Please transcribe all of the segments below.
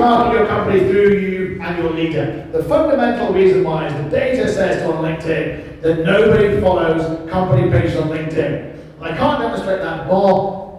market your company through you and your leader. The fundamental reason why is the data says on LinkedIn that nobody follows company pages on LinkedIn. And I can't demonstrate that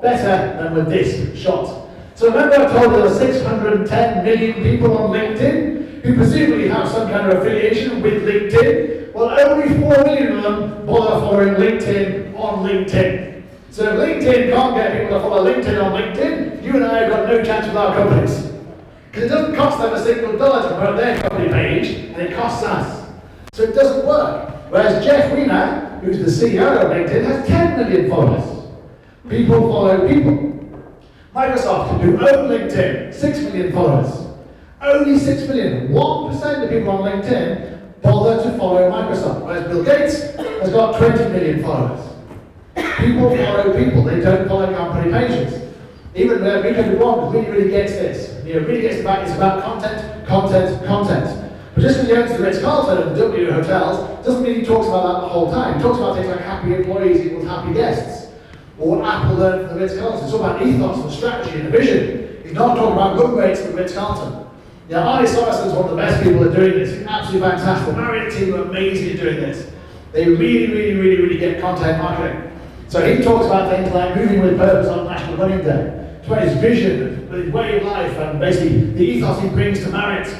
better than with this shot. So remember I told you there are 610 million people on LinkedIn who presumably have some kind of affiliation with LinkedIn. Well, only 4 million of them bother following LinkedIn on LinkedIn. So if LinkedIn can't get people to follow LinkedIn on LinkedIn, you and I have got no chance with our companies. Because it doesn't cost them a single dollar to put their company page, and it costs us. So it doesn't work. Whereas Jeff Weiner, who's the CEO of LinkedIn, has 10 million followers. People follow people. Microsoft, who own LinkedIn, 6 million followers. Only 6 million, 1% of people on LinkedIn bother to follow Microsoft. Whereas Bill Gates has got 20 million followers. People follow people, they don't follow company pages. Even Rico Dubois really gets this. Really gets the fact it's about content, content, content. But just because he owns the Ritz-Carlton and the W hotels doesn't mean he talks about that the whole time. He talks about things like happy employees equals happy guests, or what Apple learned from the Ritz-Carlton. It's all about ethos and strategy and vision. He's not talking about run rates at the Ritz-Carlton. Arnie Sorensen's one of the best people at doing this. He's absolutely fantastic. The Marriott team are amazing at doing this. They really get content marketing. So he talks about things like moving with purpose on National Running Day. It's about his vision, his way of life, and basically the ethos he brings to Marriott.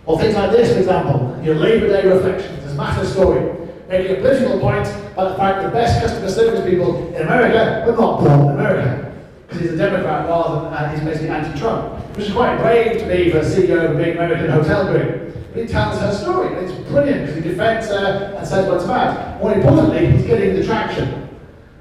Or things like this, for example, your Labor Day reflections, his massive story, making a political point about the fact that the best customer service people in America were not born in America, because he's a Democrat rather than he's basically anti-Trump, which is quite brave to be for a CEO of a big American hotel group. But he tells her story, and it's brilliant because he defends her and says what it's about. More importantly, he's getting the traction.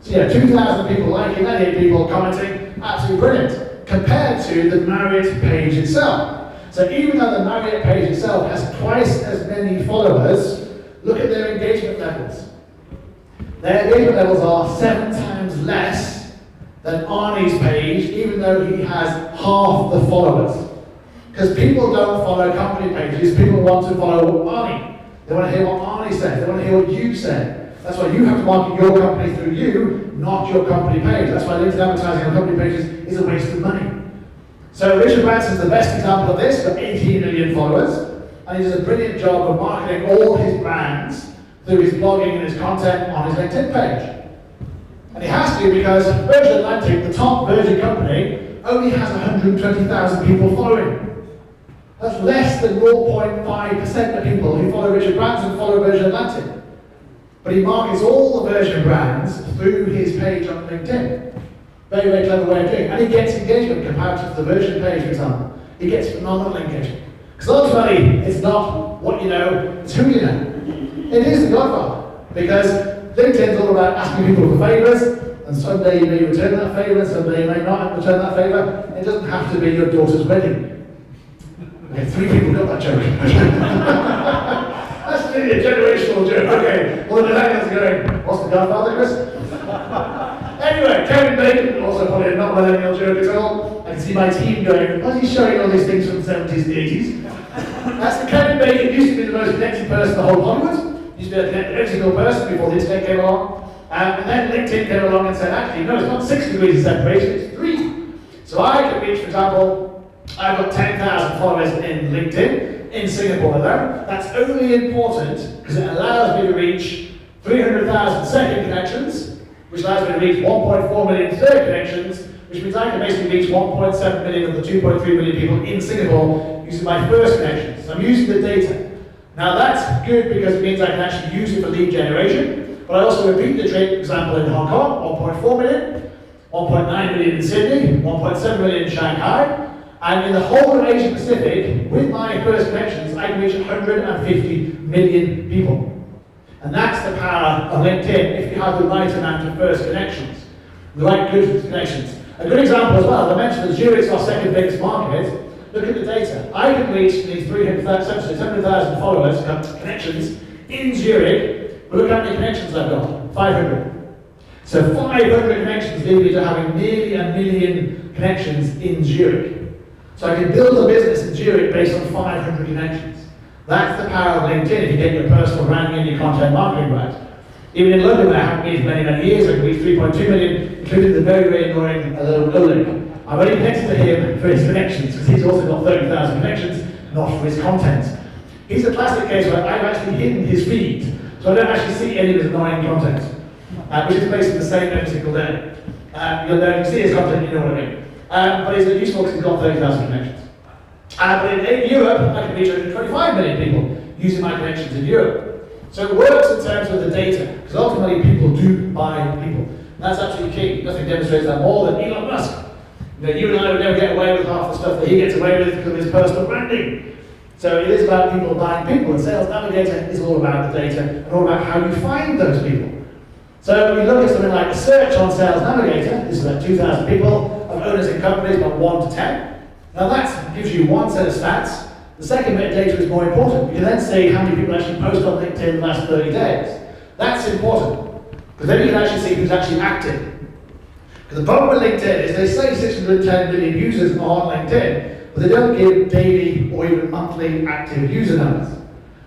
So 2,000 people liking, 98 people commenting, absolutely brilliant, compared to the Marriott page itself. So even though the Marriott page itself has twice as many followers, look at their engagement levels. Their engagement levels are 7 times less than Arnie's page, even though he has half the followers. Because people don't follow company pages, people want to follow Arnie. They want to hear what Arnie said, they want to hear what you said. That's why you have to market your company through you, not your company page. That's why LinkedIn advertising on company pages is a waste of money. So Richard Branson's the best example of this, got 18 million followers, and he does a brilliant job of marketing all his brands through his blogging and his content on his LinkedIn page. And he has to because Virgin Atlantic, the top Virgin company, only has 120,000 people following. That's less than 0.5% of people who follow Richard Branson follow Virgin Atlantic. But he markets all the Virgin brands through his page on LinkedIn. Very clever way of doing it. And he gets engagement compared to the Virgin page, for example. He gets phenomenal engagement. Because ultimately, it's not what you know, it's who you know. It is the Godfather. Because LinkedIn's all about asking people for favours, and someday you may return that favour, and someday you may not return that favour. It doesn't have to be your daughter's wedding. Okay, 3 people got that joke. That's really a generational joke. Okay, well, the millennials going, what's the Godfather, Chris? Anyway, Kevin Bacon, also probably a not millennial joke at all. I can see my team going, why is he showing all these things from the 70s and 80s? That's the Kevin Bacon used to be the most connected person in the whole Hollywood. Used to be a connected every single person before the internet came along. And then LinkedIn came along and said, actually, no, it's not 6 degrees of separation, it's 3. So I could reach, for example, I've got 10,000 followers in LinkedIn, in Singapore alone. That's only important because it allows me to reach 300,000 second connections, which allows me to reach 1.4 million third connections, which means I can basically reach 1.7 million of the 2.3 million people in Singapore using my first connections. So I'm using the data. Now that's good because it means I can actually use it for lead generation, but I also repeat the trick, for example, in Hong Kong, 1.4 million, 1.9 million in Sydney, 1.7 million in Shanghai, and in the whole of Asia Pacific, with my first connections, I can reach 150 million people. And that's the power of LinkedIn if you have the right amount of first connections, the right good connections. A good example as well, as I mentioned, that Zurich's our second biggest market. Look at the data. I can reach these 700,000 followers, connections in Zurich, but look how many connections I've got, 500. So 500 connections lead me to having nearly 1 million connections in Zurich. So I can build a business in Zurich based on 500 connections. That's the power of LinkedIn if you get your personal branding and your content marketing right. Even in London, where I haven't been for many years, I can reach 3.2 million, including the very annoying little link. I've only connected to him for his connections, because he's also got 30,000 connections, not for his content. He's a classic case where I've actually hidden his feed, so I don't actually see any of his annoying content, which is basically the same every single day. You'll know, you see his content, you know what I mean. But he's useful because he's got 30,000 connections. But in Europe, I can reach 125 million people using my connections in Europe. So it works in terms of the data, because ultimately people do buy people. And that's absolutely key. Nothing demonstrates that more than Elon Musk. You know, you and I would never get away with half the stuff that he gets away with because of his personal branding. So it is about people buying people, and Sales Navigator is all about the data and all about how you find those people. So we look at something like a search on Sales Navigator. This is about 2,000 people of owners in companies, about 1 to 10. Now that gives you one set of stats. The second bit of data is more important. You can then see how many people actually post on LinkedIn in the last 30 days. That's important, because then you can actually see who's actually active. Because the problem with LinkedIn is they say 610 million users on LinkedIn, but they don't give daily or even monthly active user numbers,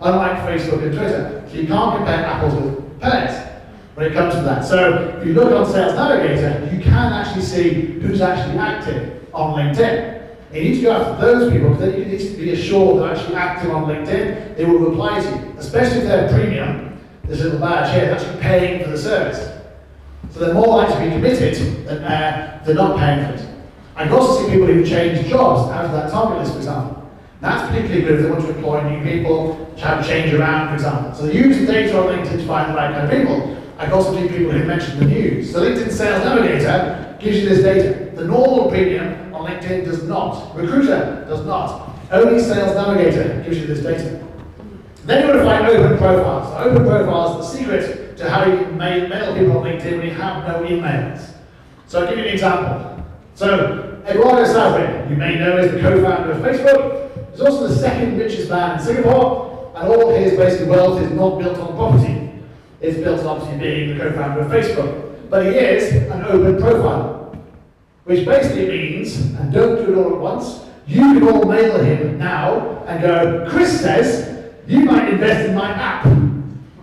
unlike Facebook and Twitter. So you can't compare apples with pears when it comes to that. So if you look on Sales Navigator, you can actually see who's actually active on LinkedIn. You need to go after those people, because then you need to be assured they're actually active on LinkedIn. They will reply to you, especially if they're premium. This little badge here, they're actually paying for the service. So they're more likely to be committed than they're not paying for it. I can also see people who change jobs out of that target list, for example. That's particularly good if they want to employ new people, to have a change around, for example. So they use the data on LinkedIn to find the right kind of people. I can also see people who mention the news. So LinkedIn Sales Navigator gives you this data. The normal premium on LinkedIn does not. Recruiter does not. Only Sales Navigator gives you this data. Then you want to find open profiles. So open profiles is the secret to how you can mail people on LinkedIn when you have no emails. So I'll give you an example. So Eduardo Savrin, you may know as the co-founder of Facebook, is also the second richest man in Singapore, and all his basic wealth is not built on property. It's built on obviously being the co-founder of Facebook. But he is an open profile, which basically means, and don't do it all at once, you can all mail him now and go, Chris says, you might invest in my app.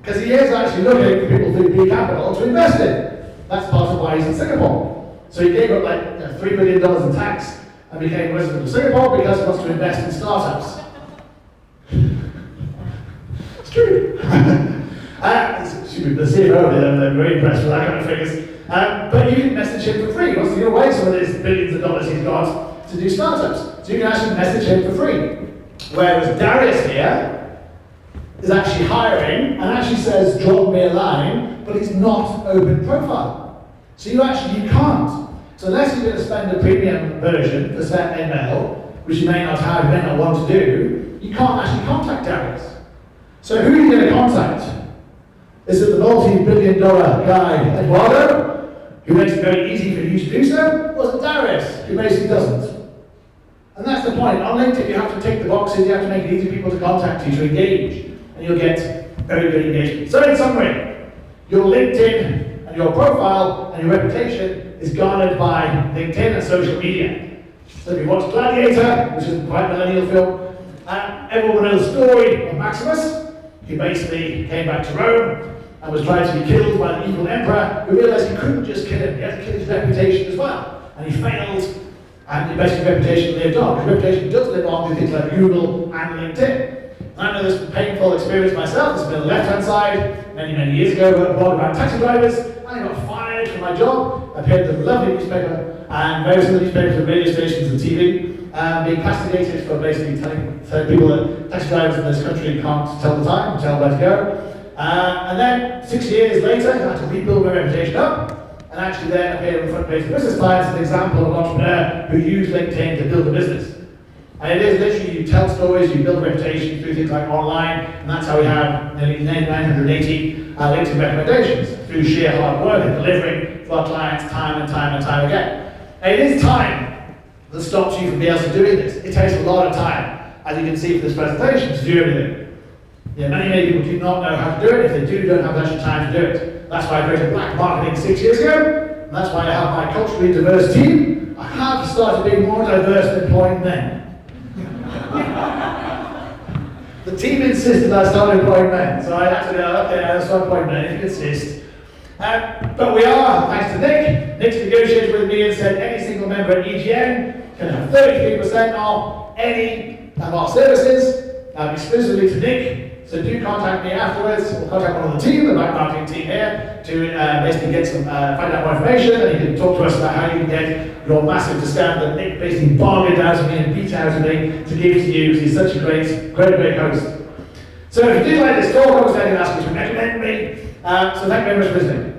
Because he is actually looking for people through B Capital to invest in. That's part of why he's in Singapore. So he gave up like $3 billion in tax and became resident of Singapore because he wants to invest in startups. It's true. The CFO over there, they're very impressed with that kind of figures. But you can message him for free. He wants to give away some of these billions of dollars he's got to do startups. So you can actually message him for free. Whereas Darius here is actually hiring and actually says, drop me a line, but it's not open profile. So you can't. So unless you're going to spend a premium version for sent email, which you may not have, you may not want to do, you can't actually contact Darius. So who are you going to contact? Is it the multi-billion-dollar guy, Eduardo, who makes it very easy for you to do so? Or is it Darius, who basically doesn't? And that's the point. On LinkedIn, you have to tick the boxes, you have to make it easy for people to contact you, to engage, and you'll get very good engagement. So in summary, your LinkedIn and your profile and your reputation is garnered by LinkedIn and social media. So if you watch Gladiator, which is quite a millennial film, everyone knows the story of Maximus. He basically came back to Rome and was trying to be killed by the evil emperor, who realized he couldn't just kill him, he had to kill his reputation as well. And he failed, and basically his reputation lived on. His reputation does live on through things like Google and LinkedIn. And I know this was a painful experience myself. This has been on the left-hand side. Many years ago, I wrote a blog about taxi drivers. I got fired from my job. I appeared in the lovely newspaper and various other newspapers and radio stations and TV, being castigated for basically telling people that taxi drivers in this country can't tell the time, tell where to go. And then 6 years later, I had to rebuild my reputation up, and actually then appeared on the front page of Business Times as an example of an entrepreneur who used LinkedIn to build a business. And it is literally, you tell stories, you build a reputation through things like online, and that's how we have nearly 980 LinkedIn recommendations, through sheer hard work and delivering for our clients time and time again. And it is time that stops you from being able to doing this. It takes a lot of time, as you can see from this presentation, to do everything. Yeah, many people do not know how to do it. If they do, don't have the extra time to do it. That's why I created Black Marketing 6 years ago, and that's why I have my culturally diverse team. I have started being more diverse than employing men. The team insisted I started employing men, so I had to go, okay, I'll start employing men if you insist. But we are, thanks to Nick. Nick's negotiated with me and said any single member at EGN can have 33% off any of our services, exclusively to Nick. So do contact me afterwards, or contact one of the team, the marketing team here, to basically get some, find out more information, and you can talk to us about how you can get your massive discount that Nick basically bargained out of me and beat out of me to give to you, because he's such a great host. So if you did like this talk, I was going to ask you to recommend me. So thank you very much for listening.